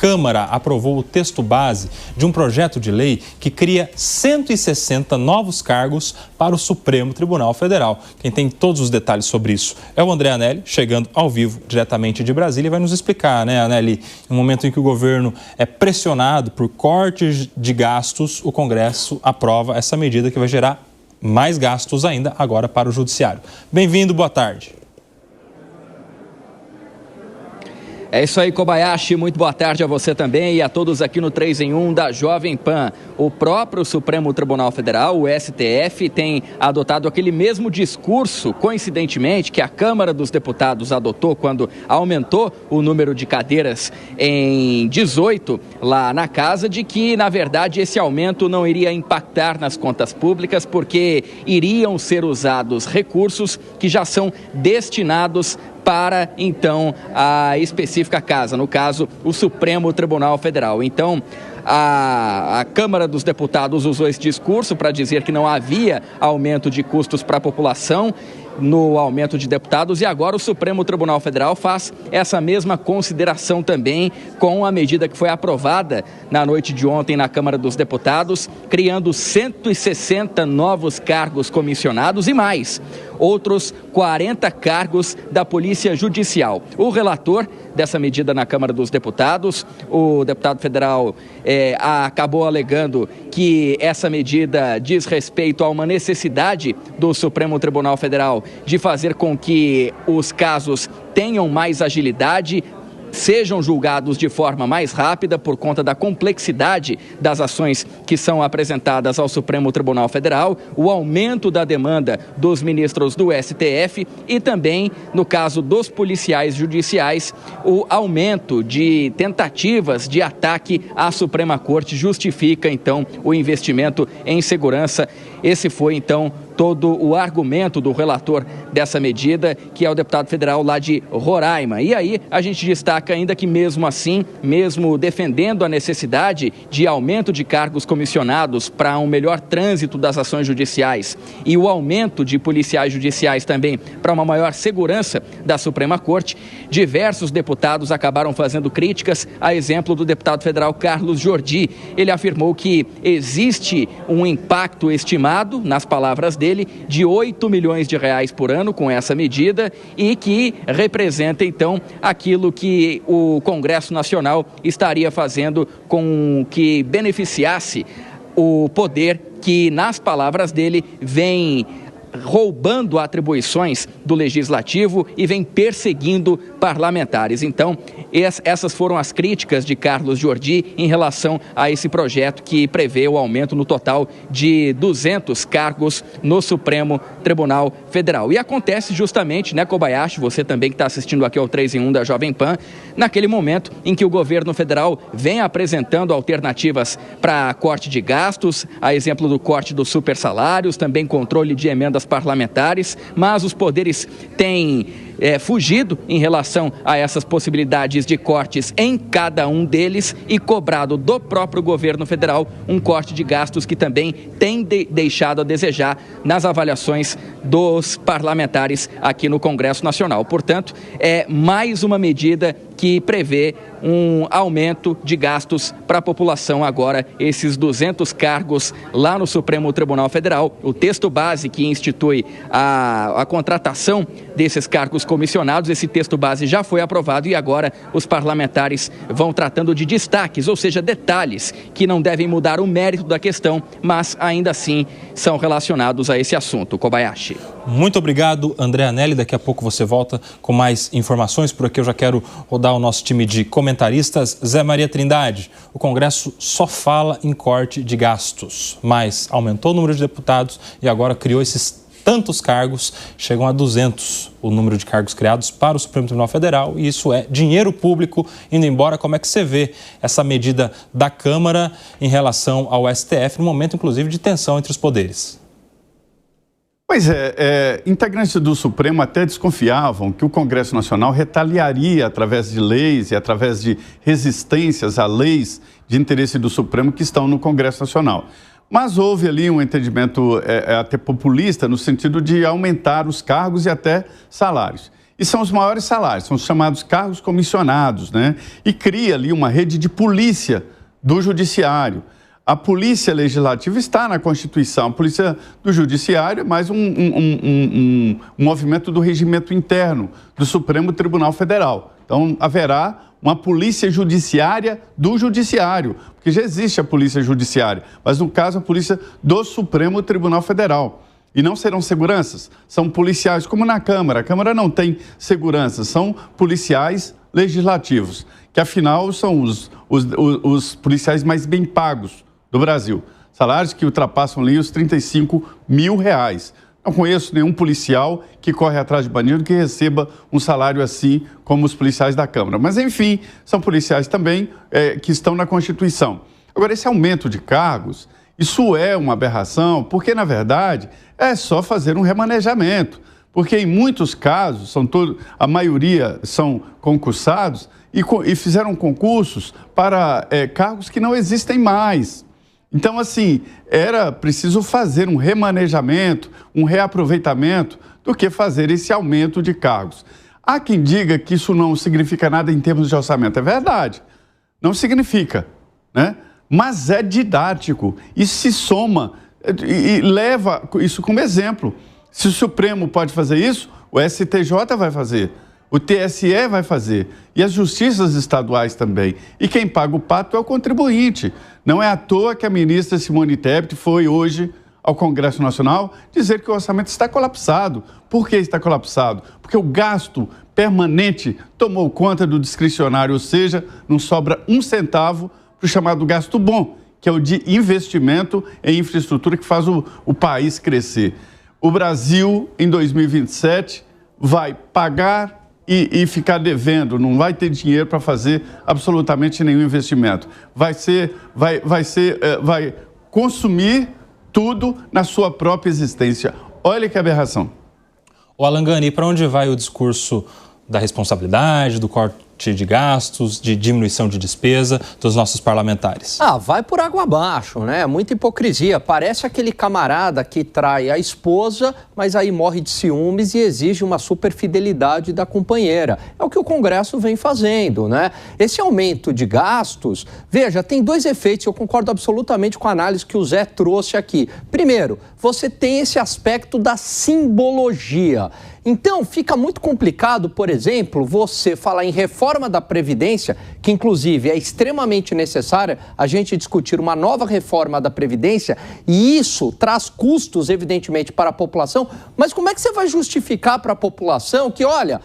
Câmara aprovou o texto base de um projeto de lei que cria 160 novos cargos para o Supremo Tribunal Federal. Quem tem todos os detalhes sobre isso é o André Anelli, chegando ao vivo diretamente de Brasília, e vai nos explicar, né, Anelli? No momento em que o governo é pressionado por cortes de gastos, o Congresso aprova essa medida que vai gerar mais gastos ainda agora para o Judiciário. Bem-vindo, boa tarde. É isso aí, Kobayashi, muito boa tarde a você também e a todos aqui no 3 em 1 da Jovem Pan. O próprio Supremo Tribunal Federal, o STF, tem adotado aquele mesmo discurso, coincidentemente, que a Câmara dos Deputados adotou quando aumentou o número de cadeiras em 18 lá na casa, de que, na verdade, esse aumento não iria impactar nas contas públicas, porque iriam ser usados recursos que já são destinados para, então, a específica casa, no caso, o Supremo Tribunal Federal. Então, a Câmara dos Deputados usou esse discurso para dizer que não havia aumento de custos para a população no aumento de deputados, e agora o Supremo Tribunal Federal faz essa mesma consideração também com a medida que foi aprovada na noite de ontem na Câmara dos Deputados, criando 160 novos cargos comissionados e mais outros 40 cargos da Polícia Judicial. O relator dessa medida na Câmara dos Deputados, o deputado federal, acabou alegando que essa medida diz respeito a uma necessidade do Supremo Tribunal Federal de fazer com que os casos tenham mais agilidade, sejam julgados de forma mais rápida por conta da complexidade das ações que são apresentadas ao Supremo Tribunal Federal, o aumento da demanda dos ministros do STF e também, no caso dos policiais judiciais, o aumento de tentativas de ataque à Suprema Corte justifica, então, o investimento em segurança. Esse foi, então, todo o argumento do relator dessa medida, que é o deputado federal lá de Roraima. E aí a gente destaca ainda que, mesmo assim, mesmo defendendo a necessidade de aumento de cargos comissionados para um melhor trânsito das ações judiciais e o aumento de policiais judiciais também para uma maior segurança da Suprema Corte, diversos deputados acabaram fazendo críticas, a exemplo do deputado federal Carlos Jordi. Ele afirmou que existe um impacto estimado, nas palavras dele, de 8 milhões de reais por ano com essa medida, e que representa, então, aquilo que o Congresso Nacional estaria fazendo com que beneficiasse o poder que, nas palavras dele, vem roubando atribuições do Legislativo e vem perseguindo parlamentares. Então, essas foram as críticas de Carlos Jordi em relação a esse projeto que prevê o aumento no total de 200 cargos no Supremo Tribunal Federal. E acontece justamente, né, Kobayashi, você também que está assistindo aqui ao 3 em 1 da Jovem Pan, naquele momento em que o governo federal vem apresentando alternativas para corte de gastos, a exemplo do corte dos supersalários, também controle de emendas parlamentares, mas os poderes têm fugido em relação a essas possibilidades de cortes em cada um deles e cobrado do próprio governo federal um corte de gastos que também tem deixado a desejar nas avaliações dos parlamentares aqui no Congresso Nacional. Portanto, é mais uma medida que prevê um aumento de gastos para a população agora, esses 200 cargos lá no Supremo Tribunal Federal. O texto base que institui a contratação desses cargos comissionados, esse texto base já foi aprovado e agora os parlamentares vão tratando de destaques, ou seja, detalhes que não devem mudar o mérito da questão, mas ainda assim são relacionados a esse assunto. Kobayashi. Muito obrigado, André Anelli. Daqui a pouco você volta com mais informações. Por aqui eu já quero rodar o nosso time de comentaristas. Zé Maria Trindade, o Congresso só fala em corte de gastos, mas aumentou o número de deputados e agora criou esses tantos cargos, chegam a 200 o número de cargos criados para o Supremo Tribunal Federal, e isso é dinheiro público indo embora. Como é que você vê essa medida da Câmara em relação ao STF, no momento, inclusive, de tensão entre os poderes? Pois integrantes do Supremo até desconfiavam que o Congresso Nacional retaliaria através de leis e através de resistências a leis de interesse do Supremo que estão no Congresso Nacional. Mas houve ali um entendimento até populista no sentido de aumentar os cargos e até salários. E são os maiores salários, são os chamados cargos comissionados, né? E cria ali uma rede de polícia do judiciário. A polícia legislativa está na Constituição, a polícia do judiciário é mais um movimento do regimento interno do Supremo Tribunal Federal. Então, haverá uma polícia judiciária do judiciário, porque já existe a polícia judiciária, mas no caso a polícia do Supremo Tribunal Federal. E não serão seguranças, são policiais, como na Câmara. A Câmara não tem segurança, são policiais legislativos, que afinal são os policiais mais bem pagos do Brasil. Salários que ultrapassam ali os R$35 mil. Não conheço nenhum policial que corre atrás de bandido que receba um salário assim como os policiais da Câmara. Mas, enfim, são policiais também que estão na Constituição. Agora, esse aumento de cargos, isso é uma aberração, porque, na verdade, é só fazer um remanejamento. Porque, em muitos casos, a maioria são concursados e fizeram concursos para cargos que não existem mais. Então, assim, era preciso fazer um remanejamento, um reaproveitamento, do que fazer esse aumento de cargos. Há quem diga que isso não significa nada em termos de orçamento. É verdade, não significa, né? Mas é didático e se soma e leva isso como exemplo. Se o Supremo pode fazer isso, o STJ vai fazer, o TSE vai fazer e as justiças estaduais também. E quem paga o pato é o contribuinte. Não é à toa que a ministra Simone Tebet foi hoje ao Congresso Nacional dizer que o orçamento está colapsado. Por que está colapsado? Porque o gasto permanente tomou conta do discricionário, ou seja, não sobra um centavo para o chamado gasto bom, que é o de investimento em infraestrutura que faz o país crescer. O Brasil, em 2027, vai pagar e ficar devendo, não vai ter dinheiro para fazer absolutamente nenhum investimento. Vai consumir tudo na sua própria existência. Olha que aberração. O Alan Gani, para onde vai o discurso da responsabilidade, do corte de gastos, de diminuição de despesa dos nossos parlamentares? Vai por água abaixo, né? Muita hipocrisia. Parece aquele camarada que trai a esposa, mas aí morre de ciúmes e exige uma super fidelidade da companheira. É o que o Congresso vem fazendo, né? Esse aumento de gastos, veja, tem dois efeitos, eu concordo absolutamente com a análise que o Zé trouxe aqui. Primeiro, você tem esse aspecto da simbologia. Então, fica muito complicado, por exemplo, você falar em reforma da Previdência, que inclusive é extremamente necessária a gente discutir uma nova reforma da Previdência, e isso traz custos, evidentemente, para a população, mas como é que você vai justificar para a população que, olha,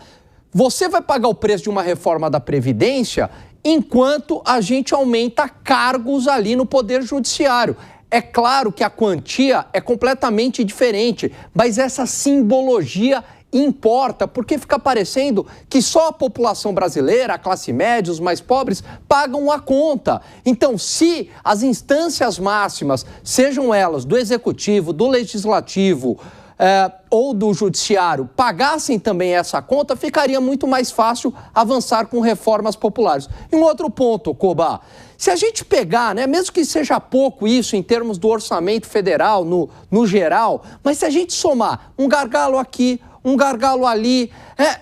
você vai pagar o preço de uma reforma da Previdência enquanto a gente aumenta cargos ali no Poder Judiciário? É claro que a quantia é completamente diferente, mas essa simbologia importa, porque fica parecendo que só a população brasileira, a classe média, os mais pobres, pagam a conta. Então, se as instâncias máximas, sejam elas do Executivo, do Legislativo ou do Judiciário, pagassem também essa conta, ficaria muito mais fácil avançar com reformas populares. E um outro ponto, Coba, se a gente pegar, né, mesmo que seja pouco isso em termos do orçamento federal, no geral, mas se a gente somar um gargalo aqui, um gargalo ali,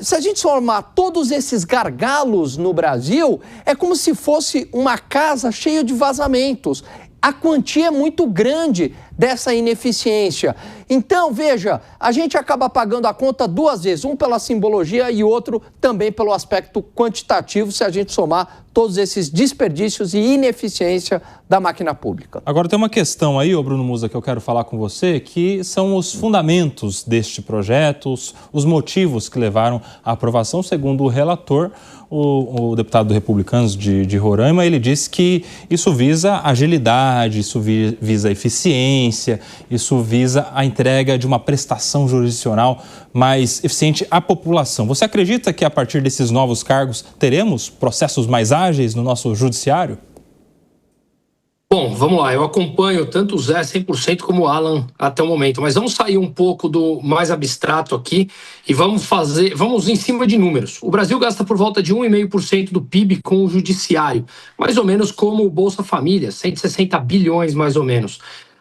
se a gente somar todos esses gargalos no Brasil, é como se fosse uma casa cheia de vazamentos. A quantia é muito grande dessa ineficiência. Então, veja, a gente acaba pagando a conta duas vezes, um pela simbologia e outro também pelo aspecto quantitativo, se a gente somar todos esses desperdícios e ineficiência da máquina pública. Agora tem uma questão aí, Bruno Musa, que eu quero falar com você, que são os fundamentos deste projeto, os motivos que levaram à aprovação, segundo o relator, o deputado do Republicanos de Roraima. Ele disse que isso visa agilidade, isso visa eficiência, isso visa a entrega de uma prestação jurisdicional mais eficiente à população. Você acredita que a partir desses novos cargos teremos processos mais ágeis no nosso judiciário? Bom, vamos lá, eu acompanho tanto o Zé 100% como o Alan até o momento, mas vamos sair um pouco do mais abstrato aqui e vamos em cima de números. O Brasil gasta por volta de 1,5% do PIB com o judiciário, mais ou menos como o Bolsa Família, 160 bilhões mais ou menos.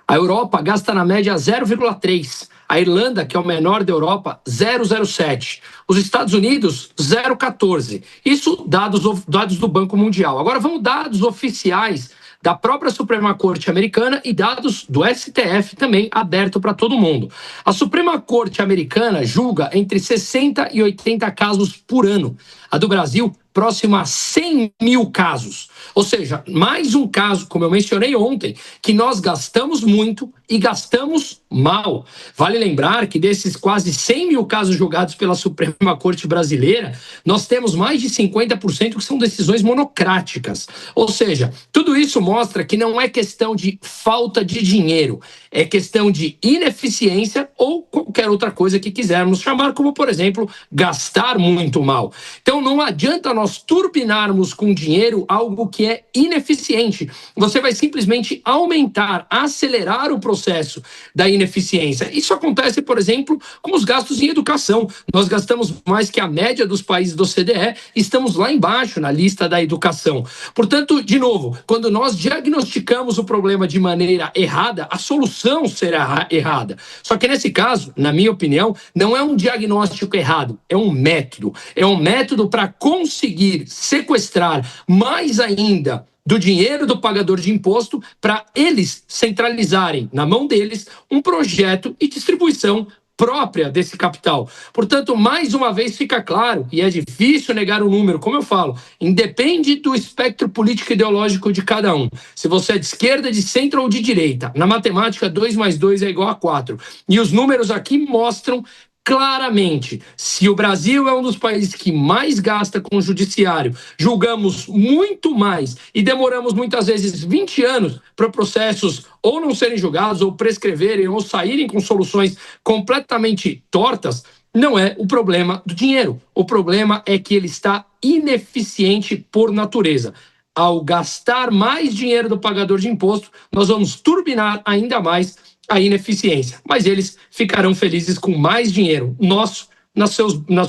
A Europa gasta na média 0,3%. A Irlanda, que é o menor da Europa, 0,07. Os Estados Unidos, 0,14. Isso dados do Banco Mundial. Agora vamos dados oficiais da própria Suprema Corte americana e dados do STF também aberto para todo mundo. A Suprema Corte americana julga entre 60 e 80 casos por ano. A do Brasil, próxima a 100 mil casos. Ou seja, mais um caso, como eu mencionei ontem, que nós gastamos muito e gastamos mal. Vale lembrar que desses quase 100 mil casos julgados pela Suprema Corte brasileira, nós temos mais de 50% que são decisões monocráticas. Ou seja, tudo isso mostra que não é questão de falta de dinheiro, é questão de ineficiência ou qualquer outra coisa que quisermos chamar, como, por exemplo, gastar muito mal. Então, não adianta nós turbinarmos com dinheiro algo que é ineficiente. Você vai simplesmente aumentar, acelerar o processo da ineficiência. Isso acontece, por exemplo, com os gastos em educação. Nós gastamos mais que a média dos países do OCDE, estamos lá embaixo na lista da educação. Portanto, de novo, quando nós diagnosticamos o problema de maneira errada, a solução será errada. Só que nesse caso, na minha opinião, não é um diagnóstico errado, é um método. É um método para conseguir sequestrar mais ainda do dinheiro do pagador de imposto para eles centralizarem na mão deles um projeto e distribuição própria desse capital. Portanto, mais uma vez fica claro, e é difícil negar o número, como eu falo, independe do espectro político e ideológico de cada um. Se você é de esquerda, de centro ou de direita, na matemática 2 mais 2 é igual a 4. E os números aqui mostram claramente, se o Brasil é um dos países que mais gasta com o judiciário, julgamos muito mais e demoramos muitas vezes 20 anos para processos ou não serem julgados, ou prescreverem, ou saírem com soluções completamente tortas, não é o problema do dinheiro. O problema é que ele está ineficiente por natureza. Ao gastar mais dinheiro do pagador de imposto, nós vamos turbinar ainda mais a ineficiência, mas eles ficarão felizes com mais dinheiro nosso nas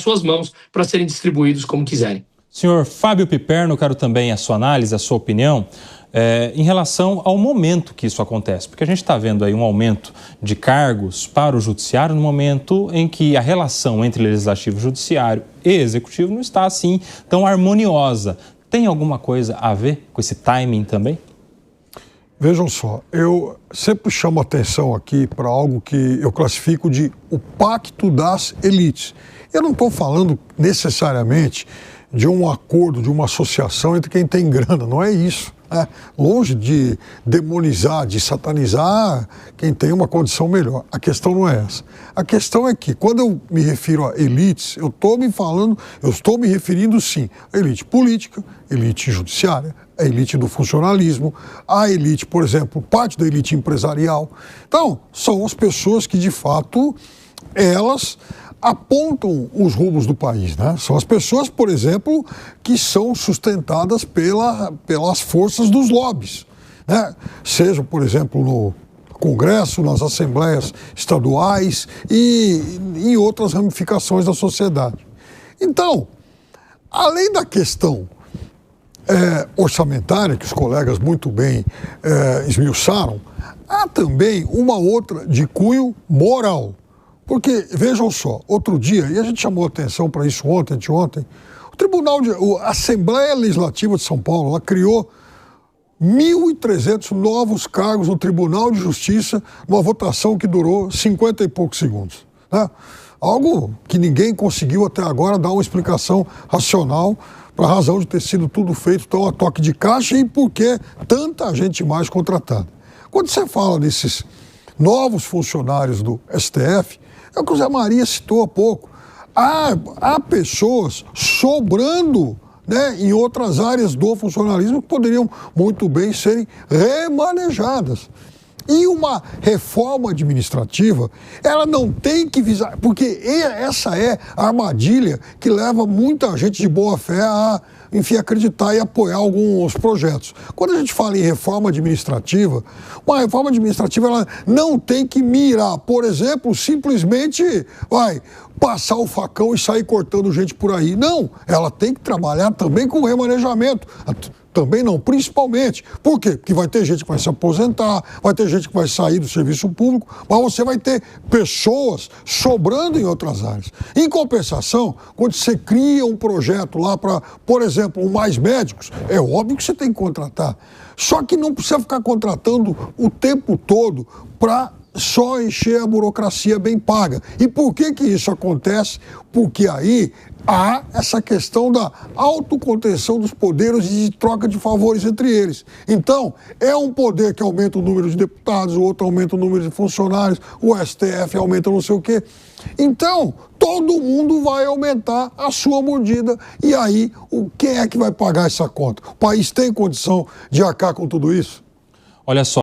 suas mãos para serem distribuídos como quiserem. Senhor Fábio Piperno, quero também a sua análise, a sua opinião em relação ao momento que isso acontece, porque a gente está vendo aí um aumento de cargos para o judiciário no momento em que a relação entre legislativo, judiciário e executivo não está assim tão harmoniosa. Tem alguma coisa a ver com esse timing também? Vejam só, eu sempre chamo atenção aqui para algo que eu classifico de o pacto das elites. Eu não estou falando necessariamente de um acordo, de uma associação entre quem tem grana, não é isso. Longe de demonizar, de satanizar quem tem uma condição melhor. A questão não é essa. A questão é que, quando eu me refiro a elites, eu estou me referindo, sim, à elite política, elite judiciária, a elite do funcionalismo, a elite, por exemplo, parte da elite empresarial. Então, são as pessoas que, de fato, elas apontam os rumos do país, né? São as pessoas, por exemplo, que são sustentadas pelas forças dos lobbies, né? Seja, por exemplo, no Congresso, nas assembleias estaduais e em outras ramificações da sociedade. Então, além da questão orçamentária, que os colegas muito bem esmiuçaram, há também uma outra de cunho moral. Porque, vejam só, outro dia, e a gente chamou atenção para isso anteontem, a Assembleia Legislativa de São Paulo, ela criou 1.300 novos cargos no Tribunal de Justiça, numa votação que durou 50 e poucos segundos, né? Algo que ninguém conseguiu até agora dar uma explicação racional para a razão de ter sido tudo feito tão a toque de caixa e por que tanta gente mais contratada. Quando você fala desses novos funcionários do STF, é o que o Zé Maria citou há pouco. Há pessoas sobrando, né, em outras áreas do funcionalismo que poderiam muito bem serem remanejadas. E uma reforma administrativa, ela não tem que visar, porque essa é a armadilha que leva muita gente de boa fé a, enfim, acreditar e apoiar alguns projetos. Quando a gente fala em reforma administrativa, uma reforma administrativa ela não tem que mirar, por exemplo, simplesmente passar o facão e sair cortando gente por aí. Não, ela tem que trabalhar também com remanejamento. também não, principalmente. Por quê? Porque vai ter gente que vai se aposentar, vai ter gente que vai sair do serviço público, mas você vai ter pessoas sobrando em outras áreas. Em compensação, quando você cria um projeto lá para, por exemplo, mais médicos, é óbvio que você tem que contratar. Só que não precisa ficar contratando o tempo todo para só encher a burocracia bem paga. E por que isso acontece? Porque aí há essa questão da autocontenção dos poderes e de troca de favores entre eles. Então, é um poder que aumenta o número de deputados, o outro aumenta o número de funcionários, o STF aumenta não sei o quê. Então, todo mundo vai aumentar a sua mordida. E aí, quem é que vai pagar essa conta? O país tem condição de arcar com tudo isso? Olha só.